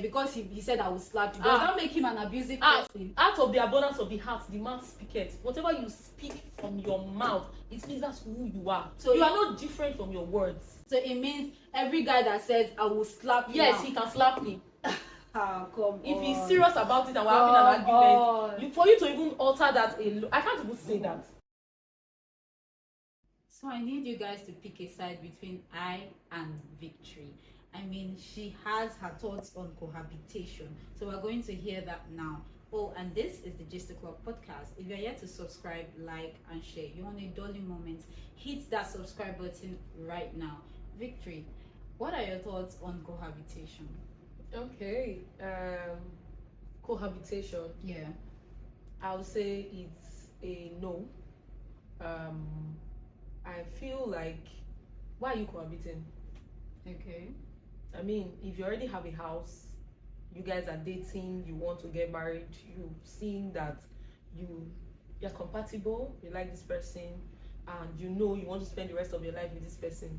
because he said I will slap you. Does that make him an abusive person? Out of the abundance of the heart, the mouth speaketh. Whatever you speak from your mouth, it means that's who you are. So you are not different from your words. So it means every guy that says I will slap you. Yes, he can slap me. Come if on. he's serious about it and we're having an argument, for you to even alter that, I can't even say that. So I need you guys to pick a side between I and Victory. I mean, she has her thoughts on cohabitation. So we're going to hear that now. Oh, and this is the gistoclockpodcast. If you're yet to subscribe, like, and share, you want a dolly moment, hit that subscribe button right now. Victory, what are your thoughts on cohabitation? Okay, cohabitation. Yeah, I would say it's a no. I feel like, why are you cohabiting? Okay. I mean, if you already have a house, you guys are dating, you want to get married, you've seen that you're compatible, you like this person, and you know you want to spend the rest of your life with this person,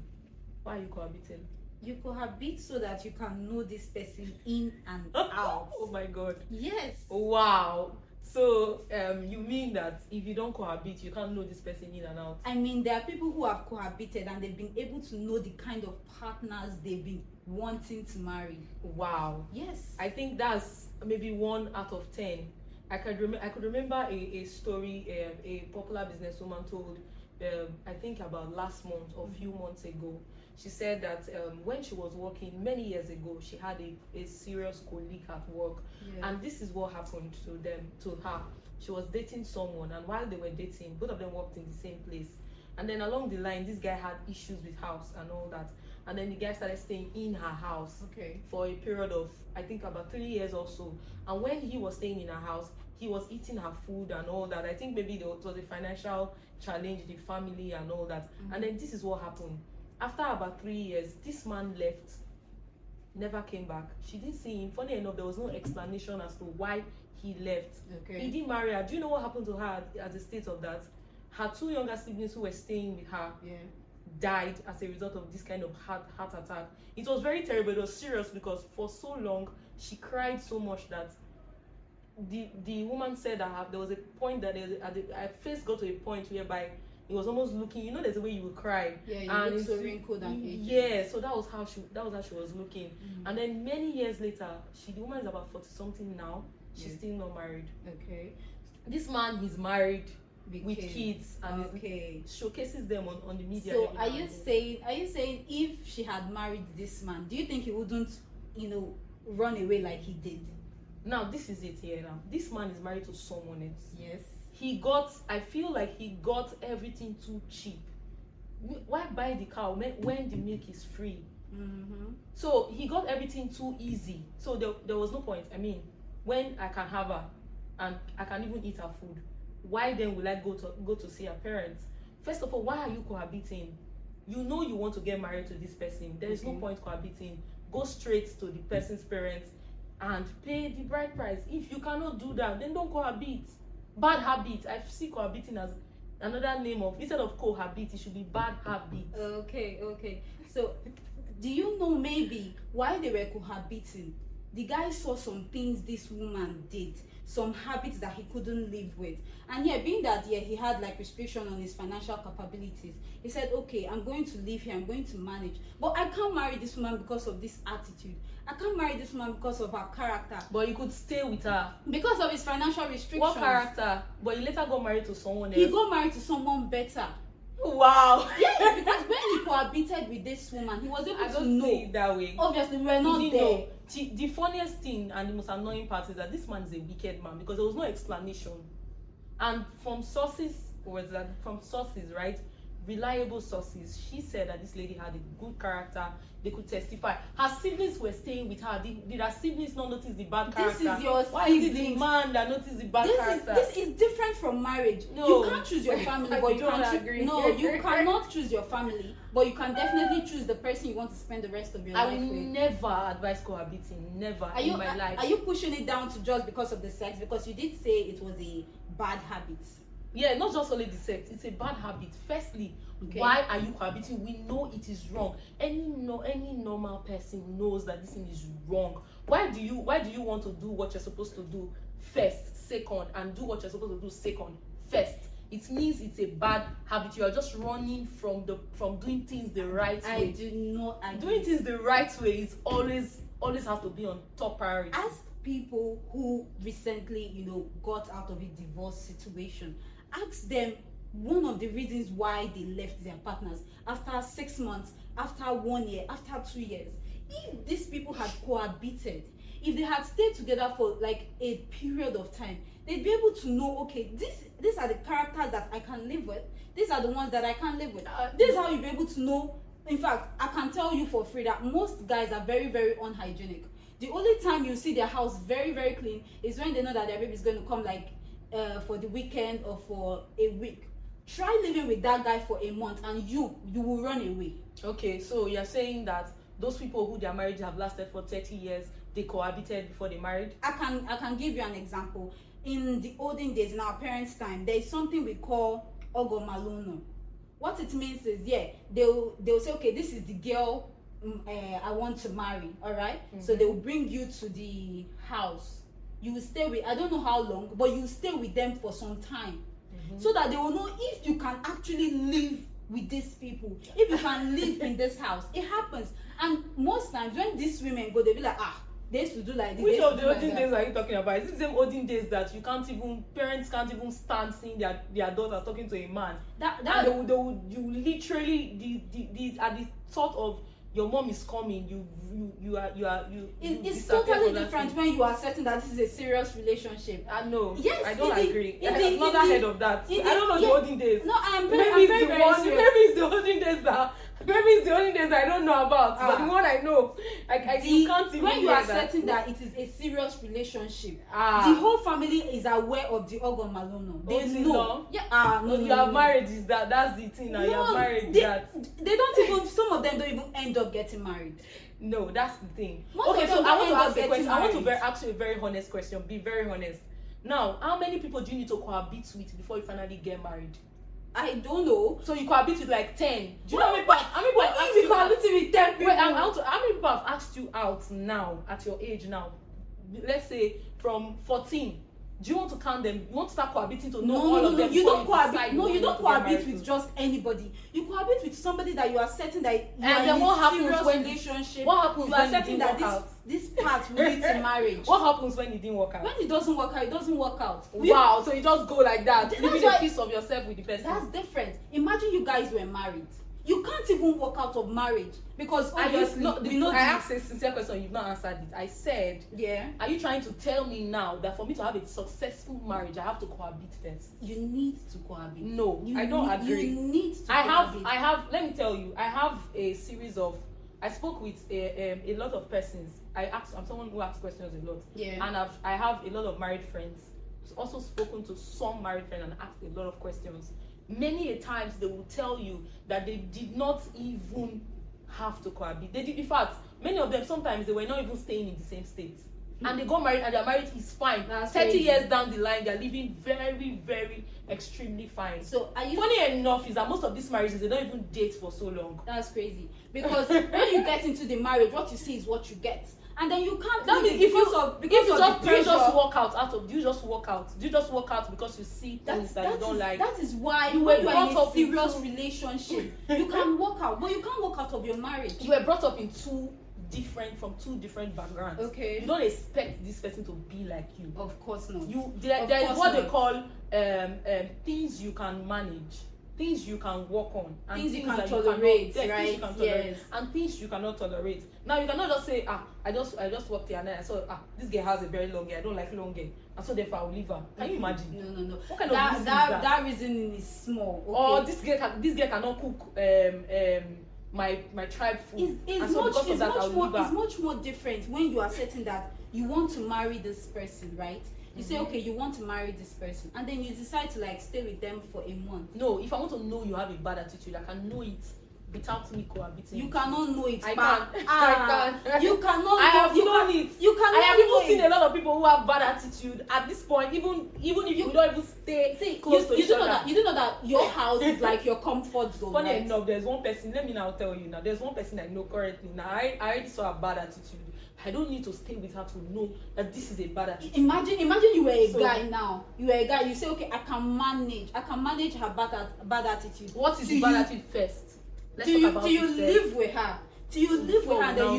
why are you cohabiting? You cohabit so that you can know this person in and out. Oh my god. Yes. Wow. So you mean that if you don't cohabit, you can't know this person in and out? I mean, there are people who have cohabited and they've been able to know the kind of partners they've been wanting to marry. Wow. Yes. I think that's maybe 1 out of 10. I could remember a story a popular businesswoman told, I think about last month or a few months ago. She said that when she was working many years ago, she had a serious colleague at work, and this is what happened to her. She was dating someone, and while they were dating, both of them worked in the same place. And then along the line, this guy had issues with house and all that. And then the guy started staying in her house for a period of, I think, about 3 years or so. And when he was staying in her house, he was eating her food and all that. I think maybe it was a financial challenge, the family and all that. And then this is what happened. After about 3 years, this man left, never came back. She didn't see him. Funny enough, there was no explanation as to why he left. He didn't marry her. Do you know what happened to her as a state of that? Her 2 younger siblings who were staying with her died as a result of this kind of heart attack. It was very terrible. It was serious because for so long she cried so much that the woman said that there was a point that I first got to a point whereby it was almost looking, you know, there's a way you would cry. Yeah, you look so wrinkled and aged. Yeah, so that was how she was looking. And then many years later, the woman is about 40 something now. She's still not married. Okay. This man, he's married with kids and showcases them on the media. So are you saying if she had married this man, do you think he wouldn't, run away like he did? Now this is it here now. This man is married to someone else. Yes. I feel like he got everything too cheap. Why buy the cow when the milk is free? So he got everything too easy. So there was no point. I mean, when I can have her and I can even eat her food, why then will I go to see her parents? First of all, why are you cohabiting? You know you want to get married to this person. There is no point cohabiting. Go straight to the person's parents and pay the bride price. If you cannot do that, then don't cohabit. Bad habit. I see cohabiting as another name of, instead of cohabit, it should be bad habit. Okay. So do you know maybe while they were cohabiting, the guy saw some things this woman did, some habits that he couldn't live with, and being that he had like restriction on his financial capabilities, he said, okay, I'm going to live here, I'm going to manage, but I can't marry this woman because of this attitude. I can't marry this woman because of her character. But you could stay with her because of his financial restrictions. What character? But you later got married to someone else. He got married to someone better. Wow. Yes, because when he cohabited with this woman, he was able to know. See it that way. Obviously, we were not there. The funniest thing and the most annoying part is that this man is a wicked man because there was no explanation. And from sources, right? Reliable sources, she said that this lady had a good character. They could testify. Her siblings were staying with her. Did her siblings not notice the bad character? This is your Why is it the man that noticed the bad character? This is different from marriage. No. You can't choose your family, but you can you cannot choose your family, but you can definitely choose the person you want to spend the rest of your life with. I will never advise cohabiting. Never in my life. Are you pushing it down to just because of the sex? Because you did say it was a bad habit. Yeah, not just only dissect, it's a bad habit. Firstly, why are you cohabiting? We know it is wrong. Any normal person knows that this thing is wrong. Why do you want to do what you're supposed to do first, second, and do what you're supposed to do second, first? It means it's a bad habit. You are just running from doing things the right way. I do not agree. Doing things the right way is always have to be on top priority. Ask people who recently, got out of a divorce situation. Ask them one of the reasons why they left their partners after 6 months, after 1 year, after 2 years. If these people had cohabited, if they had stayed together for like a period of time, they'd be able to know, okay, these are the characters that I can live with, these are the ones that I can't live with. This is how you'll be able to know. In fact, I can tell you for free that most guys are very, very unhygienic. The only time you see their house very, very clean is when they know that their baby is going to come like for the weekend or for a week. Try living with that guy for a month and you will run away. Okay, so you're saying that those people who their marriage have lasted for 30 years, they cohabited before they married? I can give you an example. In the olden days, in our parents' time, there is something we call ogomalono. What it means is, they'll say, okay, this is the girl I want to marry, all right? So they will bring you to the house. You will stay with, I don't know how long, but you will stay with them for some time, so that they will know if you can actually live with these people, if you can live in this house. It happens. And most times when these women go, they'll be like, they used to do like this. Which of the olden days are you talking about? Is it the same olden days that parents can't even stand seeing their daughters talking to a man? You literally, at the thought of your mom is coming, it's totally different when you are certain that this is a serious relationship. No, yes, I don't agree. I've never heard of that. I don't know the olden days. No, I'm very serious. Maybe it's the olden days that I don't know about. But the one I know, you can't even. When you are certain that it is a serious relationship, the whole family is aware of the ogomalono. They know. You have married. That's the thing now. You have married. They don't even. Some of them don't even end up getting married. No, that's the thing. Okay, so I want to ask a question. I want to ask you a very honest question. Be very honest. Now, how many people do you need to cohabit with before you finally get married? I don't know. So you cohabit with like 10. Do you know how many people cohabiting with 10 people? Wait, how many people have asked you out now, at your age now? Let's say from 14. Do you want to count them? You want to start cohabiting to know all of them? You don't cohabit. No, you don't cohabit with just anybody. You cohabit with somebody that you are certain that you are in a serious relationship. What happens when you didn't work out? This part will lead to marriage. What happens when it didn't work out? When it doesn't work out, it doesn't work out. Wow, so you just go like that, leaving a piece of yourself with the person. That's different. Imagine you guys were married. You can't even walk out of marriage because obviously I asked a sincere question. You've not answered it. I said, are you trying to tell me now that for me to have a successful marriage, I have to cohabit first? You need to cohabit. No, I don't agree. You need to cohabit. I have. Let me tell you. I have a series of. I spoke with a lot of persons. I'm someone who asks questions a lot. And I have a lot of married friends. Also spoken to some married friends and asked a lot of questions. Many a times they will tell you that they did not even have to cohabit. They did, in fact, many of them sometimes they were not even staying in the same state. And they got married and their marriage is fine. That's 30 crazy. Years down the line, they're living very, very extremely fine. So funny enough is that most of these marriages, they don't even date for so long. That's crazy. Because when you get into the marriage, what you see is what you get. And then you can't. That means if you just walk out. Do you just walk out because you see things that you don't like? That is why when you are in a serious relationship, you can walk out, but you can't walk out of your marriage. You were brought up in two different backgrounds. Okay. You don't expect this person to be like you. Of course not. There is what they call things you can manage. Things you can work on, and things you can tolerate, right? Things you can tolerate, and things you cannot tolerate. Now you cannot just say, I just walked here and I saw this girl has a very long hair. I don't like long hair, and so therefore I will leave her. Can you imagine? No. What kind of reason is that? That reasoning is small. Okay. Or this girl cannot cook my tribe food. It's much more different when you are certain that you want to marry this person, right? You say, okay, you want to marry this person, and then you decide to like stay with them for a month. No, if I want to know you have a bad attitude, I can know it without me cohabiting. You cannot know it. I can. You cannot. I have known it. You cannot. I have even seen a lot of people who have bad attitude at this point, even if you don't even stay close to each other. You do know that your house is like your comfort zone. Funny right? enough, there's one person, let me now tell you now, there's one person I know currently. Now I already saw a bad attitude. I don't need to stay with her to know that this is a bad attitude. Imagine you were a guy now. You were a guy, you say, okay, I can manage her bad attitude. What is the bad attitude first? Do you live with her? Do you live with her and then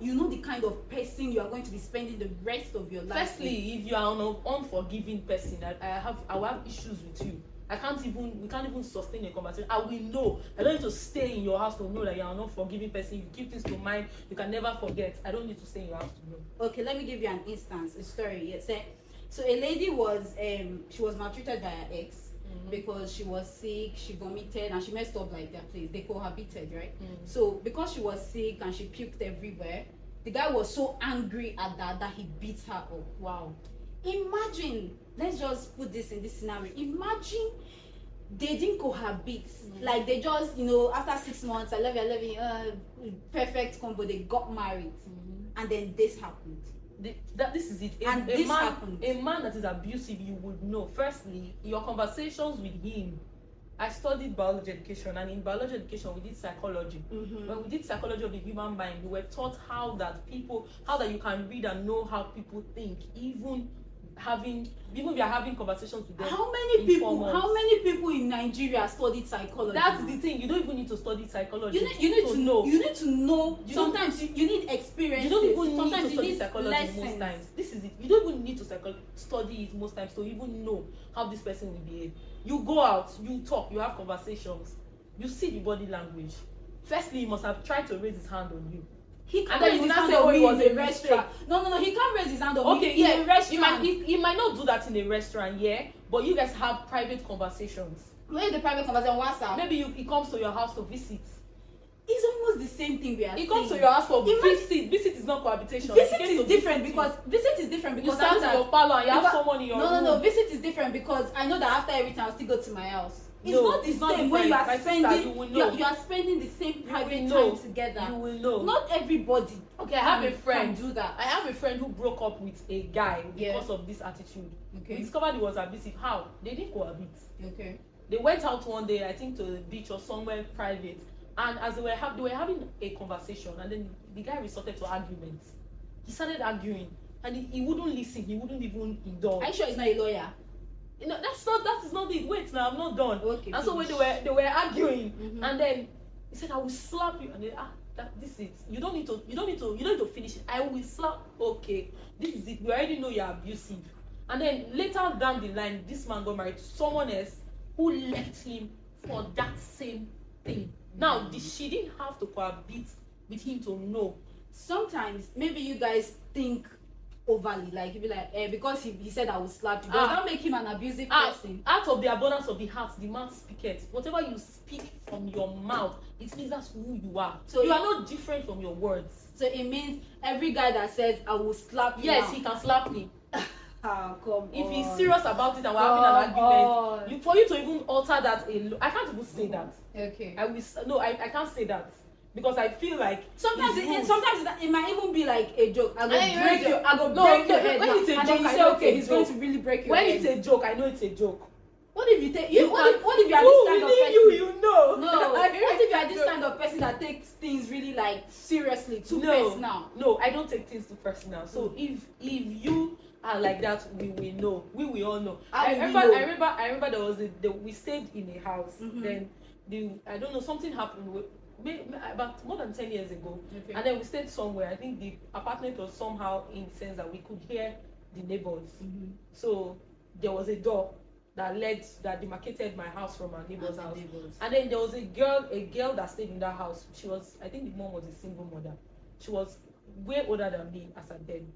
you know the kind of person you are going to be spending the rest of your life Firstly, if you are an unforgiving person, I will have issues with you. We can't even sustain a conversation. I will know. I don't need to stay in your house to know that you are an unforgiving person. You keep things to mind. You can never forget. I don't need to stay in your house to know. Okay, let me give you an instance, a story. Yes, so a lady was she was maltreated by her ex because she was sick, she vomited, and she messed up like their place. They cohabited, right? So because she was sick and she puked everywhere, the guy was so angry at that he beat her up. Wow. Imagine, let's just put this in this scenario. Imagine they didn't cohabit. Like they just, after 6 months, I love you, perfect combo, they got married. And then this happened. This is it. Happened. A man that is abusive, you would know. Firstly, your conversations with him. I studied biology education, and in biology education we did psychology. When we did psychology of the human mind, we were taught how that you can read and know how people think, even if you are having conversations with them. How many people in Nigeria studied psychology? That's the thing. You don't even need to study psychology. You need to know. You need to know. Sometimes you need experience. You don't even need to study need psychology lessons. most times. This is it. You don't even need to study it most times to even know how this person will behave. You go out, you talk, you have conversations, you see the body language. Firstly, he must have tried to raise his hand on you. He can't and then raise you his now hand say, on oh, it me was in a a restaurant. No, he can't raise his hand on me in a restaurant. He might not do that in a restaurant, yeah, but you guys have private conversations. Where is the private conversation? WhatsApp? Maybe he comes to your house to visit. It's almost the same thing we are saying. He comes to your house for visit. Visit is not cohabitation. Visit is different because you stand in your parlor and you have someone in your room. No. Visit is different because I know that after everything I'll still go to my house. It's not the same when you are spending. You are spending the same private time together. You will know. Not everybody. Okay, I have a friend. Can do that. I have a friend who broke up with a guy because of this attitude. Okay. We discovered he was abusive. How? They didn't cohabit. Okay. They went out one day, I think to the beach or somewhere private, and as they were having a conversation, and then the guy resorted to arguments. He started arguing, and he wouldn't listen. He wouldn't even indulge. Are you sure he's not a lawyer? That is not it. Wait, now I'm not done. Okay. And so when they were arguing, and then he said, "I will slap you," and then this is you don't need to finish it. I will slap. Okay, this is it. We already know you're abusive. And then later down the line, this man got married to someone else who left him for that same thing. Now she didn't have to cohabit with him to know. Sometimes maybe you guys think overly, like you'll be like, because he said I will slap you. Does that make him an abusive person? Out of the abundance of the heart, the mouth speaketh. Whatever you speak from your mouth, it means that's who you are. So you are not different from your words. So it means every guy that says I will slap you. Yes, he can slap me. If he's on. serious about it and we're having an argument, for you to even alter that, I can't even say that. Okay. I can't say that. Because I feel like sometimes it might even be like a joke. I go break your head. When it's a joke, and then you say, okay, he's going to really break your head. When it's a joke, I know it's a joke. What if you take what if you are this kind of person? You know. No. What if you are this kind of person that takes things really like seriously, too personal? No, I don't take things too personal. So if you are like that, we will know. We will all know. I remember there was we stayed in a house. Then I don't know, something happened with about more than 10 years ago. Okay. And then we stayed somewhere. I think the apartment was somehow in the sense that we could hear the neighbors. So there was a door that demarcated my house from our neighbor's house. And then there was a girl that stayed in that house. She was, I think the mom was a single mother. She was way older than me as at then.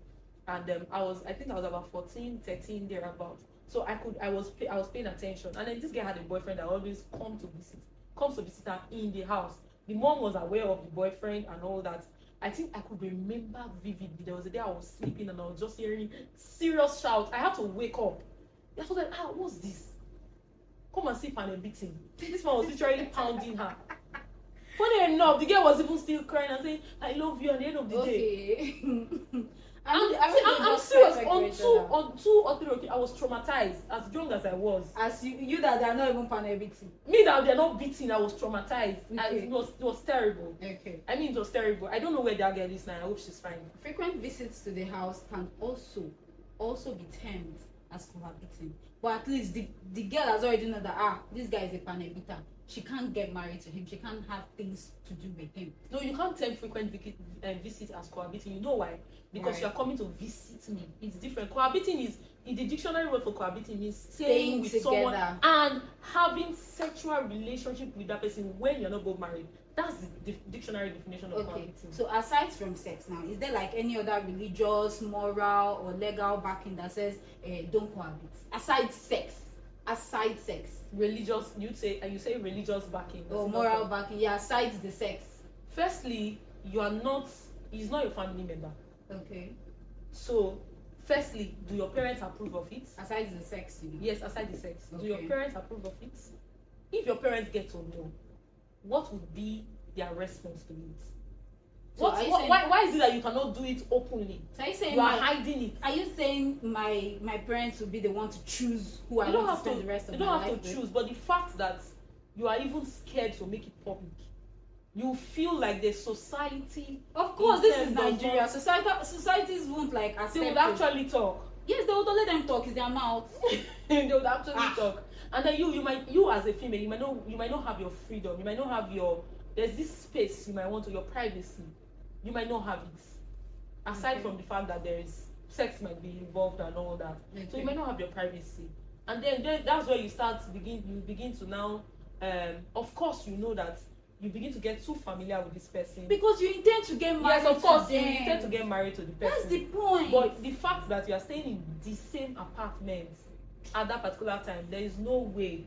And I was about 14, 13 thereabout. So I was paying attention. And then this guy had a boyfriend that always comes to visit her in the house. The mom was aware of the boyfriend and all that. I think I could remember vividly. There was a day I was sleeping and I was just hearing serious shouts. I had to wake up. I was like, what's this? Come and sleep and a beating. This man was literally pounding her. Funny enough, the girl was even still crying and saying, I love you at the end of the day. I'm serious. two or three occasions, I was traumatized as young as I was. As you that they are not even beating. Me that they're not beating, I was traumatized. Okay. It was terrible. Okay. I mean, it was terrible. I don't know where that girl is now. I hope she's fine. Frequent visits to the house can also be termed as cohabiting. But at least the girl has already known that this guy is a panebita. She can't get married to him. She can't have things to do with him. No, you can't term frequent visit as cohabiting. You know why? Because you are coming to visit me. It's different. Cohabiting is, in the dictionary word for cohabiting, means staying with together. Someone and having sexual relationship with that person when you're not both married. That's the dictionary definition of cohabiting. So aside from sex now, is there like any other religious, moral, or legal backing that says don't cohabit? Aside sex. Religious, you say religious backing. Or moral backing, yeah, aside the sex. Firstly, he's not your family member. Okay. So, firstly, do your parents approve of it? Aside the sex, you know. Yes, aside the sex. Okay. Do your parents approve of it? If your parents get to know, what would be their response to it? So why is it that you cannot do it openly? So are you saying you are hiding it? Are you saying my parents would be the one to choose who I want to spend the rest of my life with? You don't have to choose, but the fact that you are even scared to make it public, you feel like the society. Of course, this is Nigeria. Societies won't like accept. They would actually talk. Yes, they would let them talk. It's their mouth. They would actually talk. And then you as a female, you might not have your freedom. You might not have there's this space you might want to, your privacy. You might not have it. Aside from the fact that there is sex might be involved and all that. Okay. So you might not have your privacy. And then that's where you begin to now of course you know that you begin to get too familiar with this person. Because you intend to get married. Yes, of course, you intend to get married to the person. That's the point. But the fact that you are staying in the same apartment at that particular time, there is no way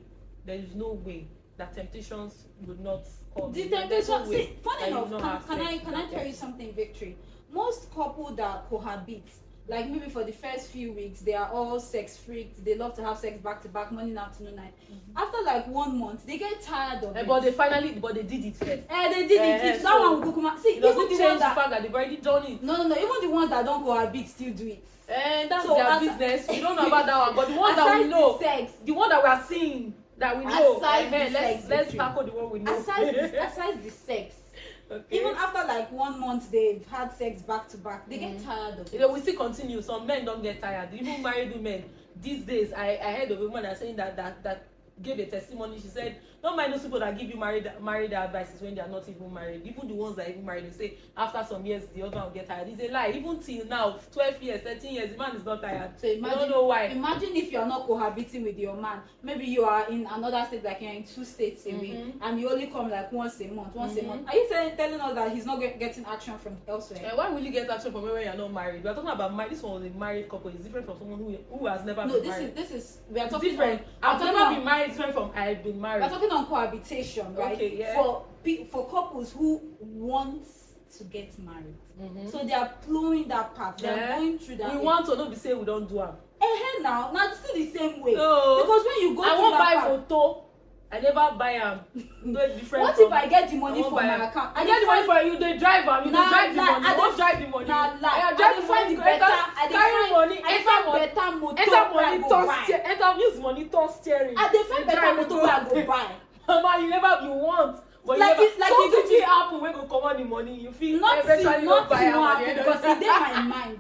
that temptations would not come. The temptation, see, funny enough, can I tell you something, Victory? Most couples that cohabit, like maybe for the first few weeks, they are all sex freaks. They love to have sex back to back, morning, afternoon, night. After like 1 month, they get tired of it. But they did it first. They did it. That one will go come out. See, it doesn't change the fact that they've already done it. No. Even the ones that don't cohabit still do it. And that's their business. We don't know about that one, but the ones that we know, the one that we are seeing, that we know. Let's tackle the one we know. Aside the sex. Okay. Even after like 1 month they've had sex back to back, they get tired of it. We still continue. Some men don't get tired. Even married women these days. I heard of a woman that saying that gave a testimony. She said, don't mind those people that give you married advices when they are not even married. Even the ones that are even married, they say after some years the other one will get tired. It's a lie. Even till now, 12 years, 13 years, the man is not tired. So imagine, don't know why. Imagine if you are not cohabiting with your man. Maybe you are in another state, like you're in 2 states away, and you only come like once a month. Are you telling us that he's not getting action from elsewhere? Why will you get action from when you're not married? We are talking about this one was a married couple. It's different from someone who has never been married. We are talking different. I've never been married. It's different from I've been married. We're talking on cohabitation, right? Okay, yeah. For couples who want to get married, so they are plowing that path. They are going through that. We want to not be saying we don't do them. Now still the same way. No. Because when you go, I won't buy motor. I never buy them. What if I get the money from my account? I get the money for you. They drive them. You don't drive the money. You don't drive the money. I drive the money. Carry money. Enter motor. Enter use money. Toss steering. I find better motor where I go buy. Mama, you want. But if it happen when go come on the money, you feel eventually not buy them because it's in my mind.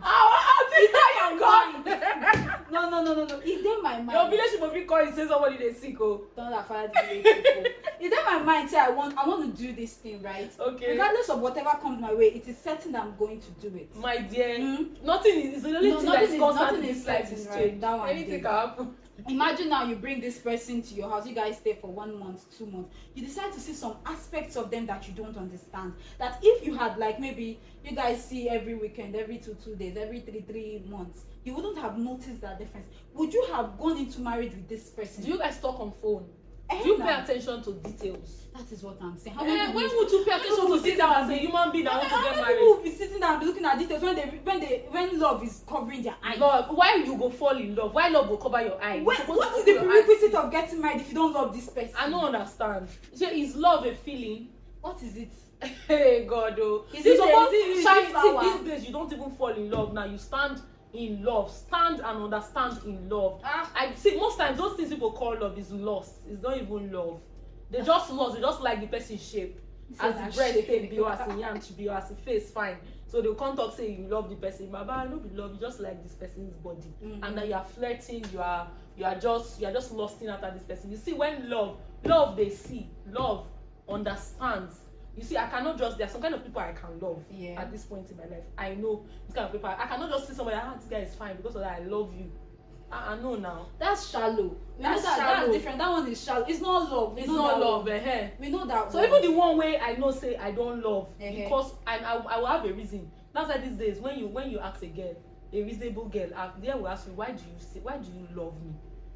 No. It's in my mind. Your village must be called. Say somebody they sick. Oh, don't affire the village people. It's in my mind. Say I want to do this thing, right? Okay. Regardless of whatever comes my way, it is certain that I'm going to do it. My dear, nothing is the only thing that is constant in this life is change. Anything can happen. Imagine now you bring this person to your house, you guys stay for 1 month, 2 months. You decide to see some aspects of them that you don't understand. That if you had like maybe you guys see every weekend, every 2 days, every 3 months, you wouldn't have noticed that difference. Would you have gone into marriage with this person? Do you guys talk on phone? Do you pay attention to details? That is what I'm saying. When would you pay attention to details as a human being that wants to get married? People will be sitting there and be looking at details when love is covering their eyes. But why you go fall in love? Why love will cover your eyes? What is the prerequisite of getting married if you don't love this person? I don't understand. So is love a feeling? What is it? Hey God, oh. These days you don't even fall in love now. You stand in love. Stand and understand in love. I see most times those things people call love is lust. It's not even love. They just lust. They just like the person's shape. As the breast take be, or as the yam be, or as the face fine. So they'll come talk say you love the person. But I don't be love. You just like this person's body, and then you are flirting. You are just lusting after this person. You see, when love they see, love understands. You see, I cannot just, there are some kind of people I can love at this point in my life. I know this kind of people. I cannot just see somebody, this guy is fine because of that I love you. I know now. That's shallow. That's different. That one is shallow. It's not love. It's not love. We know that. So even the one way I know say I don't love because I will have a reason. That's why these days when you ask a girl, a reasonable girl, they will ask you why do you love me?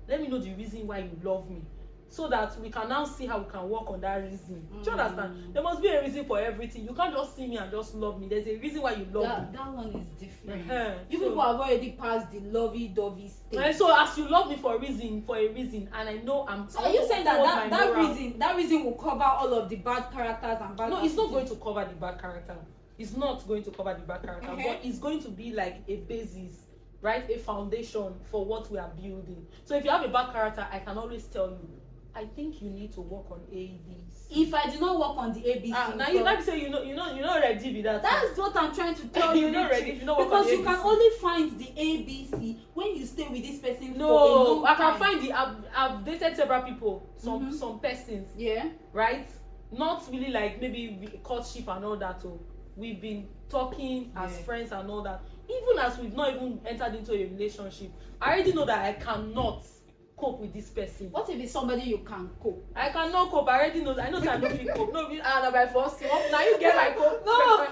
Let me know the reason why you love me, so that we can now see how we can work on that reason. Do you understand? There must be a reason for everything. You can't just see me and just love me. There's a reason why you love me. That one is different. You people have already passed the lovey-dovey stage. And so as you love me for a reason, and I know I'm. So are you saying that reason will cover all of the bad characters and bad? No, it's not going to cover the bad character. It's not going to cover the bad character, but it's going to be like a basis, right? A foundation for what we are building. So if you have a bad character, I can always tell you, I think you need to work on A, B, C. If I do not work on the A, B, C, now you like say you're not ready with that. That's what I'm trying to tell you. You're not ready if you don't work because on the you can only find the A, B, C when you stay with this person for a long I time. can find I've dated several people, some persons. Yeah. Right? Not really like maybe courtship and all that. So we've been talking as friends and all that. Even as we've not even entered into a relationship, I already know that I cannot cope with this person. What if it's somebody you can cope? I cannot cope. I already know that. I know that I don't feel cope. No, by force. Now you get my cope. No,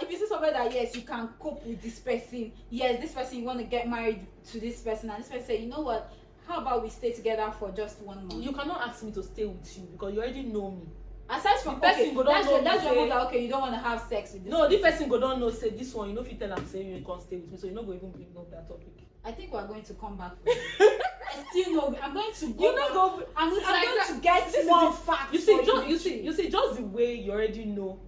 if you see somebody that yes, you can cope with this person. Yes, this person you want to get married to this person, and this person say, you know what? How about we stay together for just 1 month? You cannot ask me to stay with you because you already know me. Aside from the person go don't know that's your that okay, you don't want to have sex with this. No, this person go don't know say this one. You know if you tell them say you can't stay with me, so you're not going to even bring up that topic. I think we're going to come back. I still know. I'm going to go. You know, go. I'm going to get more facts. You see, just the way you already know.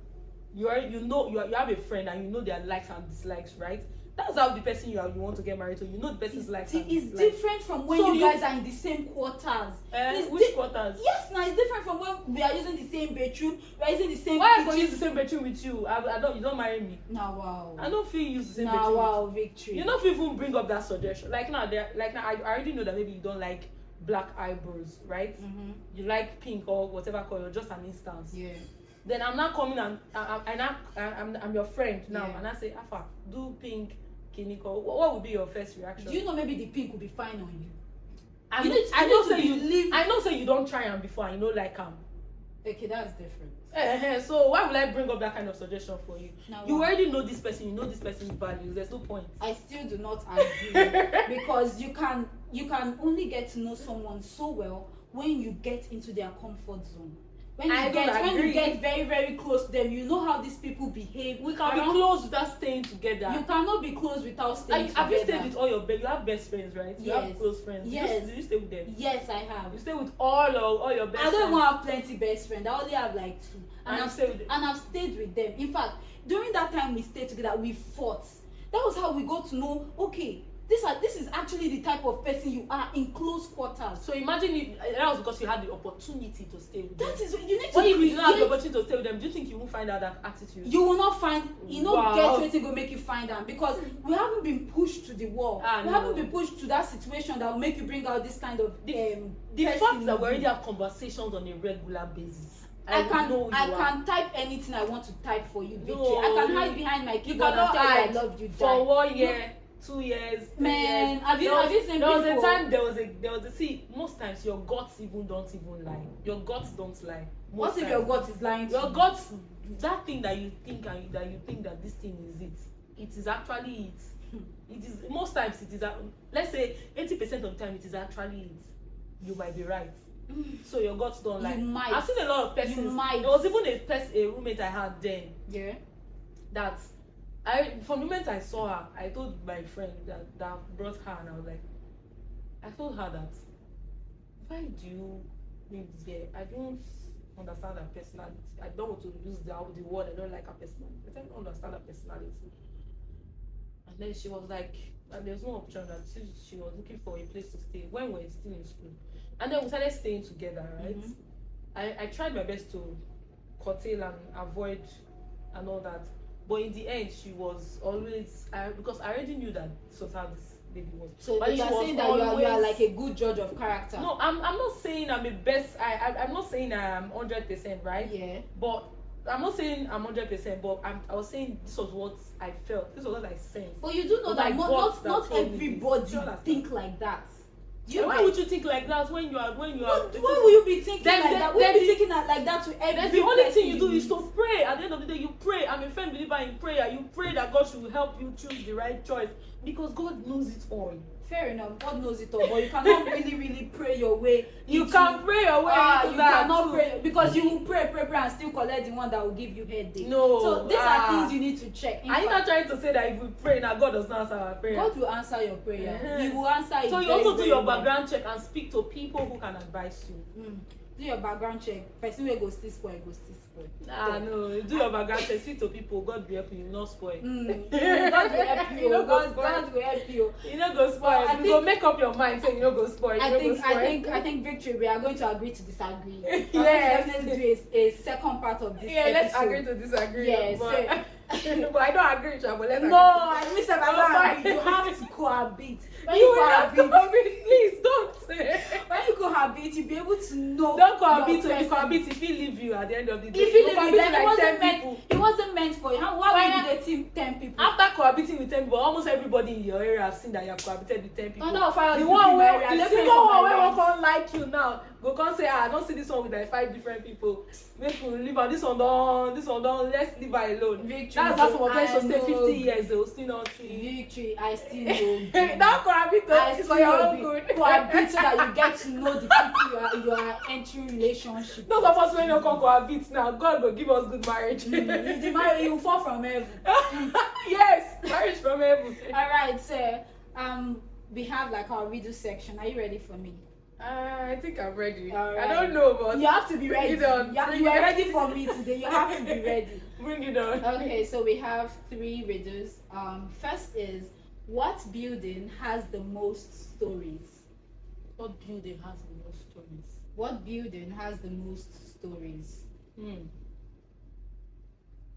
You have a friend and you know their likes and dislikes, right? That's how the person you want to get married to. You know the person's likes and dislikes. It's different from when you guys are in the same quarters. Which quarters? Yes, now it's different from when we are using the same bedroom. We are using the same. Why am I going to use the same bedroom with you? You don't marry me. Now wow. I don't feel you use the same bedroom. Now wow, victory. You don't even bring up that suggestion. Like now, I already know that maybe you don't like black eyebrows, right? You like pink or whatever color. Just an instance. Yeah. Then I'm not coming and I'm your friend now, and I say, Afa, do pink. What would be your first reaction? Do you know maybe the pink will be fine on you? I know say you don't try them before and you know like them. Okay, that's different. So why would I bring up that kind of suggestion for you? You already know this person, you know this person's values. There's no point. I still do not agree because you can only get to know someone so well when you get into their comfort zone. When you get very, very close to them, you know how these people behave. We can be close without staying together. You cannot be close without staying together. Have you stayed with all your you have best friends, right? You have close friends. Yes. Did you stay with them? Yes, I have. You stay with all your best friends? I don't want to have plenty best friends. I only have like 2. And I've stayed with them. In fact, during that time we stayed together, we fought. That was how we got to know, okay, this is actually the type of person you are in close quarters. So imagine that was because you had the opportunity to stay with them. That is, you need to. What if you don't have the opportunity to stay with them? Do you think you won't find out that attitude? You will not find. Get anything will make you find them because we haven't been pushed to the wall. We haven't been pushed to that situation that will make you bring out this kind of. The fact that we already have conversations on a regular basis. I can type anything I want to type for you, Victory. I can hide behind my keyboard and tell you I love you. For 1 year. 2 years, 3 years. Have you seen there people? Was a time there was a see, most times your guts don't even lie. Your guts don't lie. What if your gut is lying to you? Your guts, that thing that you think that this thing is it is actually it. It is most times it is let's say 80% of the time it is actually it. You might be right. So your guts don't lie. You might. I've seen a lot of persons. You might. There was even a roommate I had then. Yeah. That from the moment I saw her, I told my friend that brought her, and I told her that why do you bring this girl? I don't understand her personality. I don't want to use the word. I don't like her personality. I don't understand her personality. And then she was like, and there's no option that she was looking for a place to stay when we were still in school. And then we started staying together, right? I tried my best to curtail and avoid and all that. But in the end, she was always, because I already knew that this was how this lady was. So but you are saying that you are like a good judge of character. No, I'm not saying I'm a best, I'm not saying I'm 100%, right? Yeah. But I'm not saying I'm 100%, but I was saying this was what I felt. This was what I sensed. But you do know that not everybody think like that. Why would you think like that when you are Why would you be thinking like that? Would you be thinking like that to every the only thing you do is to pray. At the end of the day, you pray. I'm a firm believer in prayer. You pray that God should help you choose the right choice because God knows it all. Fair enough, God knows it all, but you cannot really pray your way. You can pray your way into you that cannot too. Pray because you will pray and still collect the one that will give you headache. No. So these are things you need to check. Are you not trying to say that if we pray now God does not answer our prayer? God will answer your prayer. He will answer it. So you also do your background check and speak to people who can advise you. Do your background check. Person will go still spoil, No, do your background check, speak to people, God will help you, not spoil. God will help you. God will help you. You know go spoil. You go make up your mind so you know go spoil. I think Victory, we are going to agree to disagree. Yes. Definitely do a second part of this episode. Let's agree to disagree. Yes. But I don't agree with you, but let's agree. I miss it. You have to cohabit. When you cohabit, please don't. When you cohabit, you'll be able to know. Don't cohabit. So you cohabit if he leave you at the end of the day. If he leave you, then it wasn't meant for you. Why would you date 10 people? After cohabiting with 10 people, almost everybody in your area have seen that you have cohabited with 10 people. The one where won't like you now. Go come say, I don't see this one with like 5 different people. Make we leave her. This one don't. Let's leave her alone. Victory. That's some of them to stay 50 years. They will still not see. Victory. I still know. Don't cohabit. It's for your own good. Cohabit so that you get to know the people you are entering relationship. Those of us when you come cohabit now, God will give us good marriage. You will fall from heaven. Yes, marriage from heaven. All right, so we have like our riddle section. Are you ready for me? I think I'm ready. Right. I don't know, but you have to be ready. You are ready for me today. You have to be ready. Bring it on. Okay, so we have 3 riddles. First is, what building has the most stories? What building has the most stories? What building has the most stories?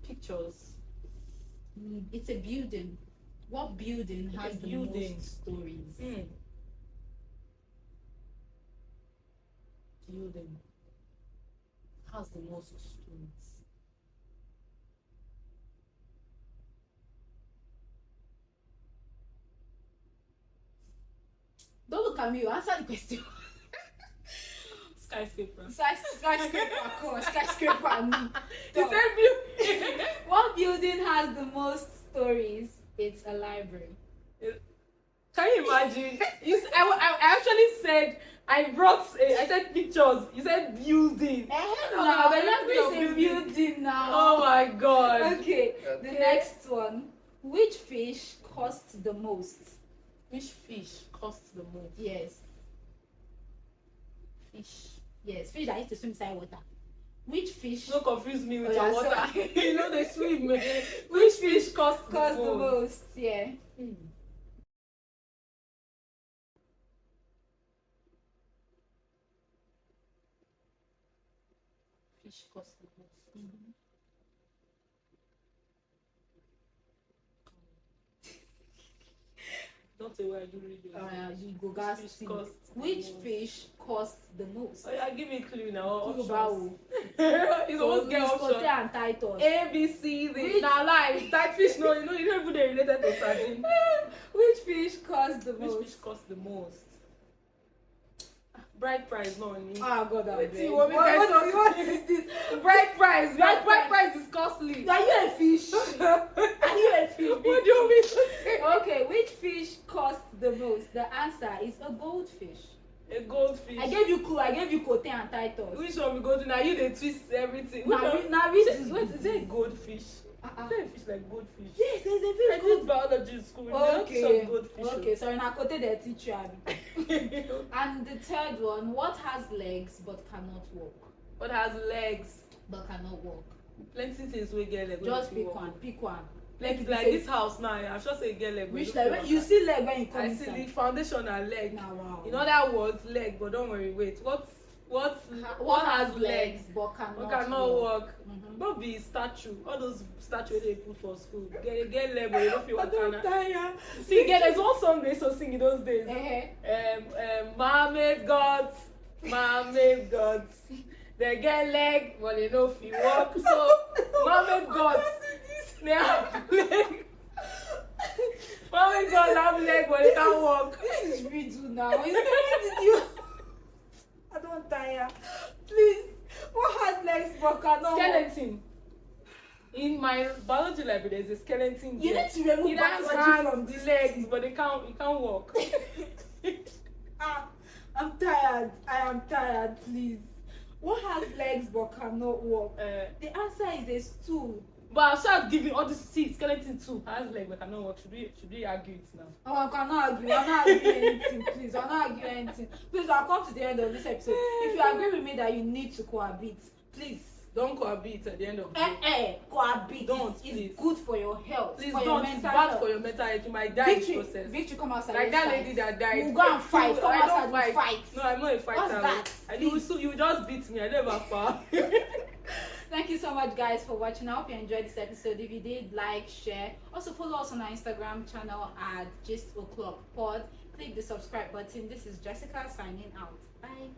Pictures. It's a building. What building has the most stories? Building has the most stories. Don't look at me. You answer the question. Skyscraper. Skyscraper. Come on, skyscraper. Me. You said building. What building has the most stories? It's a library. Can you imagine? I actually said I said pictures. You said building. The library is a building now. Oh my God. Okay. The next one. Which fish costs the most? Which fish costs the most? Yes. Fish. Yes, fish that used to swim inside water. Which fish? Don't confuse me with your water. You know they swim. Which fish costs the most? Yeah. Fish costs the most. Don't say where I do read you go gas. Which fish costs the most? Oh yeah, give me a clue now. It's almost get option. And titles. A, B, C, D. Now lie. That fish, no, you don't even related to sardine. Which fish costs the most? Which fish costs the most? Bride prize, no money. Oh God, what is this? Bride prize. Bride prize is costly. Are you a fish? Are you a fish? What do you mean to say? Okay, which fish costs the most? The answer is a goldfish. A goldfish. I gave you clue. I gave you quote and titles. Which one we go to now? You they twist everything. Now which is a goldfish? Is there a fish like goldfish? Yes, there's a fish. I did biology in school. Okay, sorry, now quoted the teacher. And the third one, what has legs but cannot walk? What has legs but cannot walk? Plenty things we get like. Just pick one. Like this house now, I'm sure say get leg. Which leg? You see leg when you come I inside. see the foundation and leg. Nah, wow. In other words, leg. But don't worry. Wait. What has legs but cannot walk? work? Don't be statue. All those statues they put for school. Get leg, but you don't feel what tired. See, again, there's one song they used to sing in those days. Mermaid gods. They get leg, but they don't feel walk. So mermaid gods, they have leg. Mermaid gods have leg, but they can't walk. This is riddle now. What did you? I don't tire. Please, what has legs but cannot? Skeleton. In my biology library, there's a skeleton. You need to remove biology from these legs, but it can't walk. I'm tired. I am tired. Please. What has legs but cannot walk? The answer is a stool. But I'll start giving all this. See, skeleton too has legs but cannot walk. Should we argue it now? Oh, I cannot argue. I'm not arguing anything, please. I'm not arguing anything. Please, I'll come to the end of this episode. If you agree with me that you need to cohabit, please. Don't cohabit at the end of the day. Cohabit. Don't, it's please. Good for your health. Please for don't. Your it's mental bad health. for your mental health. You might die in the process. Victory, come outside. Like that lady that died. We'll go and fight. Come outside and fight. No, I'm not a fighter. What's that? You just beat me. I never far. Thank you so much, guys, for watching. I hope you enjoyed this episode. If you did, like, share. Also follow us on our Instagram channel at gistoclockpod. Click the subscribe button. This is Jessyca signing out. Bye.